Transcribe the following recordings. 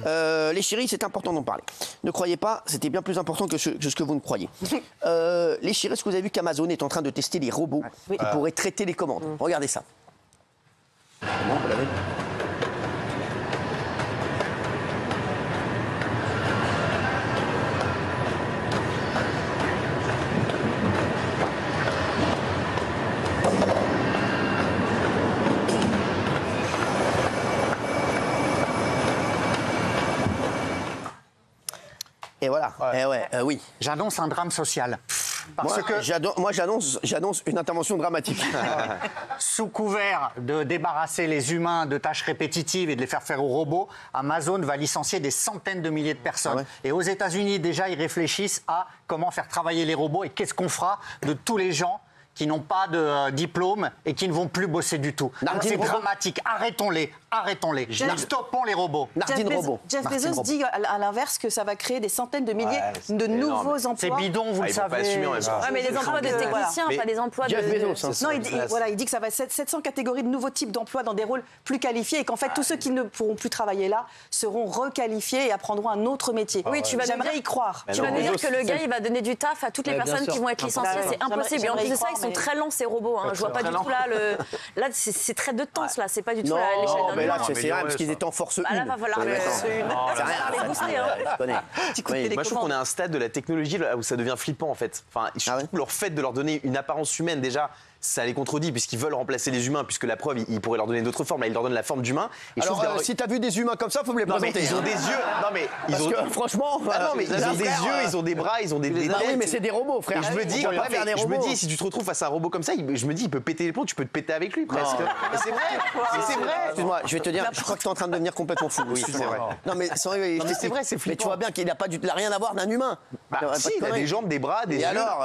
Les chéris, c'est important d'en parler. Ne croyez pas, c'était bien plus important que ce que vous ne croyez. Les chéris, est-ce que vous avez vu qu'Amazon est en train de tester les robots qui pourraient traiter les commandes? Regardez ça. Comment vous l'avez? Et voilà. Oui. J'annonce un drame social. Parce Moi, j'annonce une intervention dramatique. Sous couvert de débarrasser les humains de tâches répétitives et de les faire aux robots, Amazon va licencier des centaines de milliers de personnes. Ah ouais. Et aux États-Unis, déjà, ils réfléchissent à comment faire travailler les robots et qu'est-ce qu'on fera de tous les gens qui n'ont pas de diplôme et qui ne vont plus bosser du tout. C'est dramatique. Arrêtons-les. Stoppons les robots. Jeff Bezos dit à l'inverse que ça va créer des centaines de milliers de nouveaux emplois. C'est bidon, vous le savez. Mais des emplois de techniciens, pas des emplois Jeff de... Bezos, Non, il dit que ça va être 700 catégories de nouveaux types d'emplois dans des rôles plus qualifiés et qu'en fait, tous ceux qui ne pourront plus travailler là seront requalifiés et apprendront un autre métier. Oui, J'aimerais y croire. Tu vas nous dire que le gars, il va donner du taf à toutes les personnes qui vont être licenciées. C'est impossible. Et en plus de ça, ils sont très lents, ces robots. Je vois pas du tout là. Là, c'est très de temps, là. C'est pas du tout à l'échelle d'un mais là, humain. c'est vrai, parce qu'ils étaient en force 1. Là, va falloir Moi, je trouve qu'on est à un stade de la technologie là, où ça devient flippant, en fait. Enfin, je trouve que leur fait de leur donner une apparence humaine, déjà, ça les contredit, puisqu'ils veulent remplacer les humains, puisque la preuve, ils pourraient leur donner d'autres formes. Là, ils leur donnent la forme d'humain. Alors, si t'as vu des humains comme ça, faut me les présenter. Ils ont des yeux. Non, mais Parce que, franchement. non, mais ils ont des yeux, ils ont des bras, ils ont des têtes. Oui, mais c'est des robots, frère. Et je me dis, si tu te retrouves face à un robot comme ça, je me dis, il peut péter les plombs, tu peux te péter avec lui, presque. Mais c'est vrai. Excuse-moi, je vais te dire, je crois que tu es en train de devenir complètement fou. Oui, c'est vrai. Non, mais c'est vrai, c'est flippant. Mais tu vois bien qu'il n'a rien à voir d'un humain. Si, il a des jambes, des bras, des yeux. Et alors,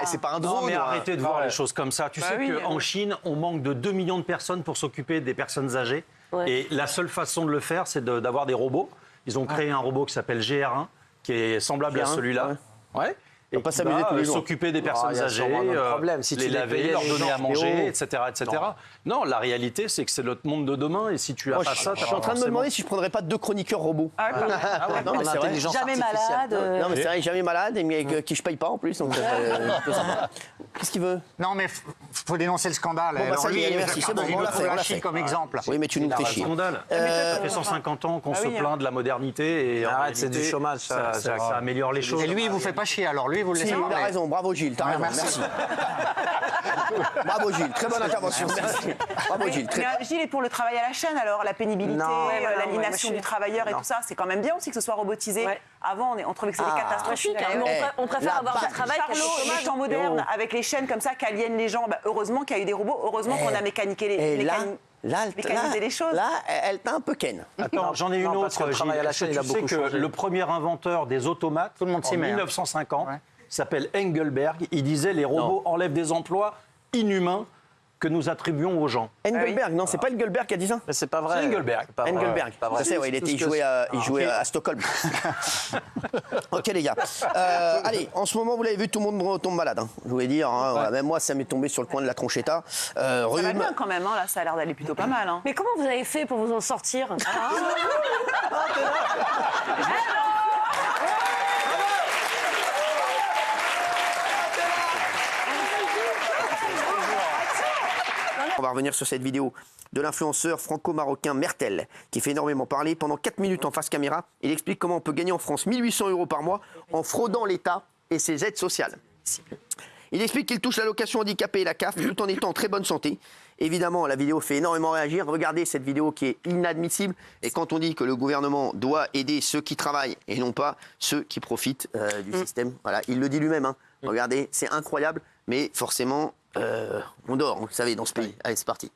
c'est pas un drone. Non, mais arrêtez de voir les choses comme ça. Tu sais qu'en Chine, on manque de 2 millions de personnes pour s'occuper des personnes âgées. Et la seule façon de le faire, c'est d'avoir des robots. Ils ont créé un robot qui s'appelle GR1, qui est semblable à celui-là. Ouais. Et pas qui s'amuser tous les va jours. s'occuper des personnes âgées, les laver, leur donner à manger, etc. Non, la réalité, c'est que c'est notre monde de demain. Et si tu as pas ça, je suis en train de me demander si je prendrais pas 2 chroniqueurs robots. Non, mais c'est vrai. Jamais malade. Non, mais c'est vrai, jamais malade, et qui je paye pas en plus. Qu'est-ce qu'il veut? Non, mais faut dénoncer le scandale. Bon, ça y est, merci, c'est bon, on l'a fait, la Chine comme exemple. Oui, mais tu nous fais chier. Scandale. Ça fait 150 ans qu'on se plaint de la modernité. Et arrête, c'est du chômage. Ça améliore les choses. Et lui, il vous fait pas chier, alors lui, vous le laissez Si, il a parler. raison, bravo Gilles, t'as raison, merci. Bravo Gilles, très bonne intervention. Merci. Bravo Gilles. Gilles est pour le travail à la chaîne, alors la pénibilité, l'aliénation du travailleur et tout ça, c'est quand même bien aussi que ce soit robotisé. Avant, on trouvait que c'était catastrophique. On préfère avoir du travail qu'un Charlot, les temps modernes, avec les chaînes comme ça qui aliènent les gens, heureusement qu'il y a eu des robots, heureusement qu'on a mécaniqué les choses. Là, elle t'a un peu ken. Attends, j'en ai une autre. Tu sais que le premier inventeur des automates, en 1950, s'appelle Engelberg. Il disait les robots enlèvent des emplois inhumains que nous attribuons aux gens. Engelberg, non, c'est pas Engelberg qui a dit ça? C'est pas vrai. C'est Engelberg. Engelberg. Je sais, il jouait à Stockholm. Ok les gars. Allez, en ce moment, vous l'avez vu, tout le monde tombe malade. Je voulais dire, même moi, ça m'est tombé sur le coin de la tronchetta. Ça va bien quand même, là, ça a l'air d'aller plutôt pas mal. Mais comment vous avez fait pour vous en sortir? On va revenir sur cette vidéo de l'influenceur franco-marocain Mertel, qui fait énormément parler. Pendant 4 minutes en face caméra, il explique comment on peut gagner en France 1 800 € par mois en fraudant l'État et ses aides sociales. Il explique qu'il touche l'allocation handicapé et la CAF tout en étant en très bonne santé. Évidemment, la vidéo fait énormément réagir. Regardez cette vidéo qui est inadmissible. Et quand on dit que le gouvernement doit aider ceux qui travaillent et non pas ceux qui profitent du système, voilà, il le dit lui-même. Regardez, c'est incroyable, mais forcément, on dort, vous savez, dans ce pays. Allez, c'est parti.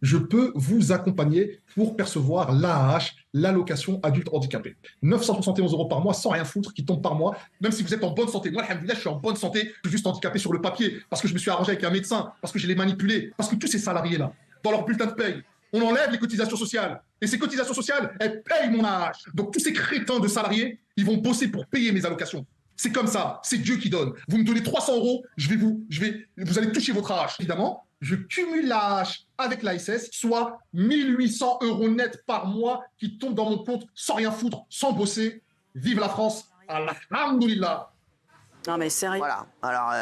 Je peux vous accompagner pour percevoir l'AAH, l'allocation adulte handicapé. 971 € par mois sans rien foutre qui tombe par mois, même si vous êtes en bonne santé. Moi, alhamdoulilah, je suis en bonne santé, je suis juste handicapé sur le papier, parce que je me suis arrangé avec un médecin, parce que je l'ai manipulé, parce que tous ces salariés-là, dans leur bulletin de paye, on enlève les cotisations sociales. Et ces cotisations sociales, elles payent mon AAH. Donc tous ces crétins de salariés, ils vont bosser pour payer mes allocations. C'est comme ça, c'est Dieu qui donne. Vous me donnez 300 €, vous allez toucher votre AAH. Évidemment, je cumule la hache avec l'ASS, soit 1800 € net par mois qui tombent dans mon compte sans rien foutre, sans bosser. Vive la France, alhamdoulilah. Non mais sérieux. Voilà. Alors,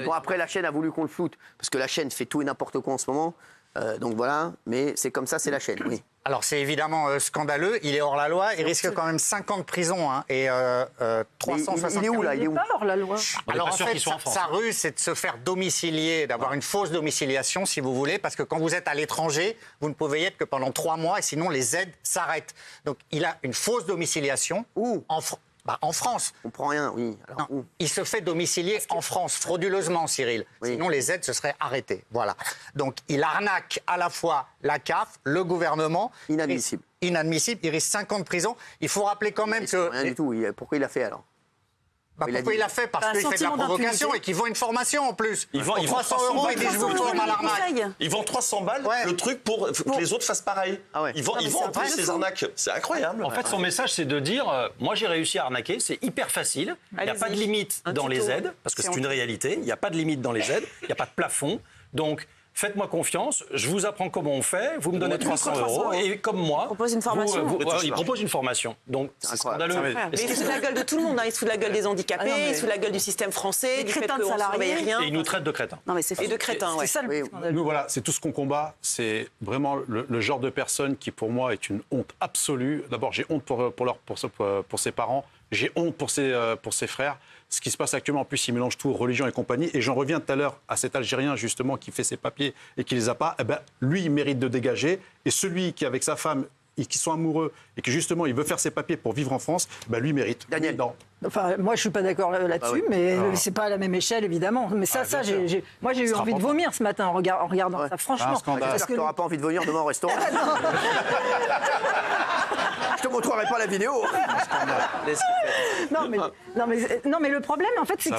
bon, après, la chaîne a voulu qu'on le floute, parce que la chaîne fait tout et n'importe quoi en ce moment. Donc voilà, mais c'est comme ça, c'est la chaîne, oui. Alors c'est évidemment scandaleux, il est hors la loi, il risque quand même 5 ans de prison et 360... Il est où là? Il est où? Pas hors la loi. Alors en fait, sa ruse, c'est de se faire domicilier, d'avoir une fausse domiciliation, si vous voulez, parce que quand vous êtes à l'étranger, vous ne pouvez y être que pendant 3 mois, et sinon les aides s'arrêtent. Donc il a une fausse domiciliation. Où? En France. On prend rien, oui. Alors, Non, il se fait domicilier en France, frauduleusement, Cyril. Oui. Sinon, les aides se seraient arrêtées. Voilà. Donc, il arnaque à la fois la CAF, le gouvernement. Inadmissible. Inadmissible. Il risque 5 ans de prison. Il faut rappeler quand même que... Rien du tout. Pourquoi il l'a fait alors? Pourquoi il l'a fait? Parce qu'il fait de la provocation et qu'il vend une formation en plus. Il vend 300 €, il dit je vous forme à l'arnaque. Ils vendent 300 balles Ouais. le truc pour que les autres fassent pareil. Ah ouais. Ils vendent en plus ces arnaques. C'est incroyable. En fait, son message, c'est de dire moi, j'ai réussi à arnaquer, c'est hyper facile. Il n'y a pas de limite dans les aides, parce que c'est une réalité. Il n'y a pas de limite dans les aides, il n'y a pas de plafond. Donc, faites-moi confiance, je vous apprends comment on fait, vous me donnez 300 € et comme moi... Il propose une formation. Il propose une formation. Donc, c'est scandaleux. Mais il se fout de la gueule de tout le monde. Hein. Il se fout de la gueule des handicapés, il se fout de la gueule du système français, du fait crétins de qu'on ne salariés. surveille rien. Et il nous traite de crétins. Non mais c'est Et de crétins, ouais. C'est ça le scandale. Nous, voilà, c'est tout ce qu'on combat. C'est vraiment le genre de personne qui, pour moi, est une honte absolue. D'abord, j'ai honte pour ses parents. J'ai honte pour ses frères. Ce qui se passe actuellement, en plus, il mélange tout, religion et compagnie. Et j'en reviens tout à l'heure à cet Algérien, justement, qui fait ses papiers et qui les a pas. Eh ben, lui, il mérite de dégager. Et celui qui, avec sa femme, qui sont amoureux et que, justement, il veut faire ses papiers pour vivre en France, ben, lui mérite. Daniel. Non. Enfin, moi, je suis pas d'accord là-dessus, mais c'est pas à la même échelle, évidemment. Mais ça, moi, j'ai eu envie de vomir ce matin en regardant ça, franchement. J'espère que tu n'auras pas envie de venir demain au restaurant. Je te montrerai pas la vidéo. Non, mais le problème, en fait, c'est que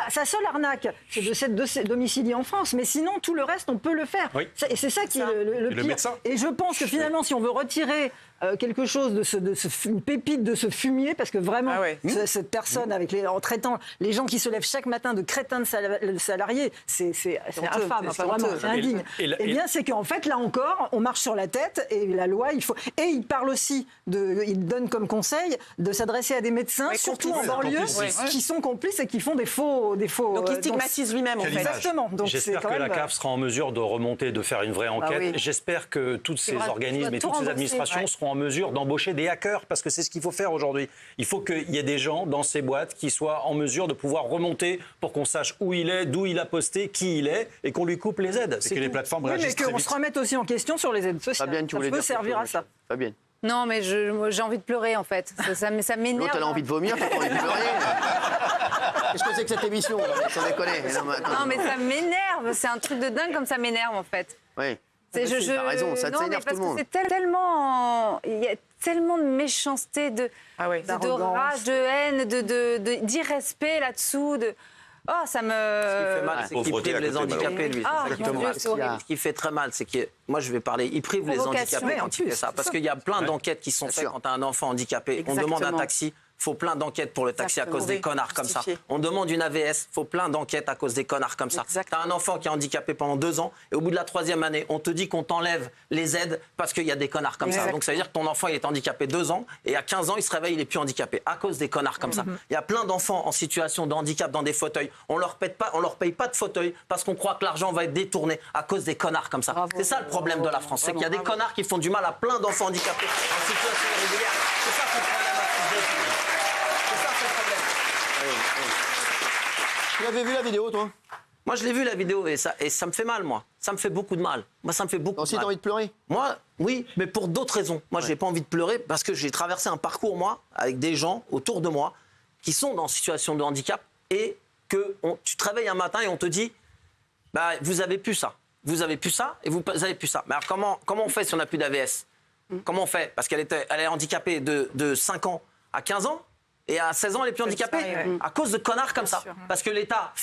sa seule arnaque, c'est de se domicilier en France. Mais sinon, tout le reste, on peut le faire. Oui. Et c'est ça qui est le pire. médecin. Et je pense que finalement, si on veut retirer quelque chose une pépite de ce fumier, parce que vraiment, cette personne, en traitant les gens qui se lèvent chaque matin de crétins de salariés, c'est infâme, enfin, vraiment, c'est indigne. Eh bien, c'est qu'en fait, là encore, on marche sur la tête et la loi, il faut. Et il parle aussi il donne comme conseil de s'adresser à des médecins, surtout en banlieue, qui sont complices et qui font des faux. Donc il stigmatise lui-même, en fait. Exactement. J'espère que la CAF sera en mesure de remonter, de faire une vraie enquête. J'espère que tous ces organismes et toutes ces administrations seront en mesure d'embaucher des hackers, parce que c'est ce qu'il faut faire aujourd'hui. Il faut qu'il y ait des gens dans ces boîtes qui soient en mesure de pouvoir remonter pour qu'on sache où il est, d'où il a posté, qui il est, et qu'on lui coupe les aides. C'est que les plateformes réagissent très mais qu'on vite. se remette aussi en question sur les aides sociales. Fabienne, tu voulais ça peut dire servir à ça. Fabienne. Non, mais j'ai envie de pleurer, en fait. Ça m'énerve. L'autre, elle a envie de vomir, t'as pas envie de pleurer. Qu'est-ce que c'est que cette émission? Sans déconner. Non, mais ça m'énerve. C'est un truc de dingue comme ça m'énerve, en fait. Oui. T'as raison, ça t'énerve tout le monde. C'est tellement... Il y a tellement de méchanceté, de rage, de haine, d'irrespect là-dessous, Oh, ça me... Ce qui fait mal, c'est qu'il prive les handicapés, lui. Ce qui fait très mal, c'est que, moi je vais parler, il prive les handicapés quand il fait ça. Parce qu'il y a plein d'enquêtes qui sont faites quand tu as un enfant handicapé. On demande un taxi, faut plein d'enquêtes pour le taxi à cause des connards comme ça. On demande une AVS, faut plein d'enquêtes à cause des connards comme ça. Tu as un enfant qui est handicapé pendant 2 ans et au bout de la 3e année, on te dit qu'on t'enlève les aides parce qu'il y a des connards comme ça. Donc ça veut dire que ton enfant il est handicapé 2 ans et à 15 ans, il se réveille, il est plus handicapé à cause des connards comme ça. Il y a plein d'enfants en situation de handicap dans des fauteuils. On leur paye pas de fauteuil parce qu'on croit que l'argent va être détourné à cause des connards comme ça. C'est ça le problème de la France, c'est qu'il y a des connards qui font du mal à plein d'enfants handicapés en situation irrégulière. C'est ça le problème à France. Tu l'avais vu la vidéo, toi? Moi, je l'ai vu la vidéo et ça me fait mal, moi. Ça me fait beaucoup de mal. Moi, ça me fait beaucoup de mal. Aussi, t'as envie de pleurer? Moi, oui, mais pour d'autres raisons. Moi, j'ai pas envie de pleurer parce que j'ai traversé un parcours, moi, avec des gens autour de moi qui sont dans une situation de handicap et que tu te réveilles un matin et on te dit bah, vous avez plus ça. Vous avez plus ça et vous avez plus ça. Mais alors, comment on fait si on n'a plus d'AVS? Comment on fait? Parce qu'elle est handicapée de 5 ans à 15 ans. Et à 16 ans, elle est plus handicapée à cause de connards comme ça. Parce que l'État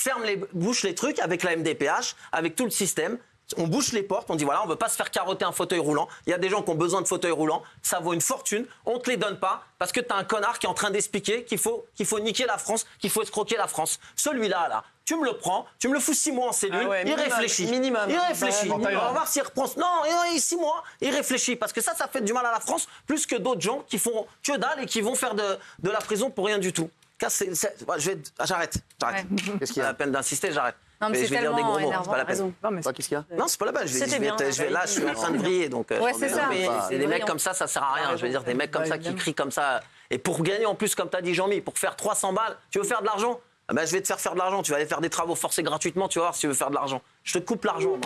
bouche les trucs avec la MDPH, avec tout le système. On bouche les portes, on dit voilà, on ne veut pas se faire carotter un fauteuil roulant. Il y a des gens qui ont besoin de fauteuil roulant, ça vaut une fortune. On ne te les donne pas parce que tu as un connard qui est en train d'expliquer qu'il faut niquer la France, qu'il faut escroquer la France. Celui-là, là, tu me le prends, tu me le fous 6 mois en cellule, il réfléchit. Minimum. Il réfléchit. En Thaïlande. On va voir s'il reprend. Non, 6 mois, il réfléchit. Parce que ça fait du mal à la France, plus que d'autres gens qui font que dalle et qui vont faire de la prison pour rien du tout. J'arrête. Qu'est-ce qu'il y a? À la peine d'insister, j'arrête. Non, mais je vais dire des gros mots, c'est pas la peine. Qu'est-ce qu'il y a? Non, c'est pas la peine. Je suis en train de vriller. Donc, c'est ça. C'est des mecs comme ça sert à rien. Je veux dire, des mecs comme ça qui crient comme ça. Et pour gagner, en plus, comme tu as dit, Jean-Mi, pour faire 300 balles, tu veux faire de l'argent? Je vais te faire de l'argent. Tu vas aller faire des travaux forcés gratuitement. Tu vas voir si tu veux faire de l'argent. Je te coupe l'argent, moi.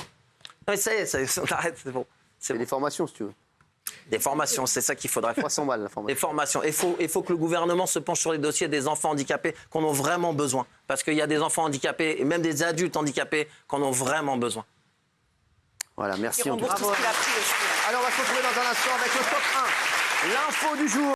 Non, mais arrête, c'est bon. C'est des formations, si tu veux. Des formations, c'est ça qu'il faudrait faire. 300 balles, la formation. Des formations. Il faut que le gouvernement se penche sur les dossiers des enfants handicapés qu'on a vraiment besoin. Parce qu'il y a des enfants handicapés et même des adultes handicapés qu'on a vraiment besoin. Voilà, merci en tout cas. Bravo. Alors, on va se retrouver dans un instant avec le top 1. L'info du jour.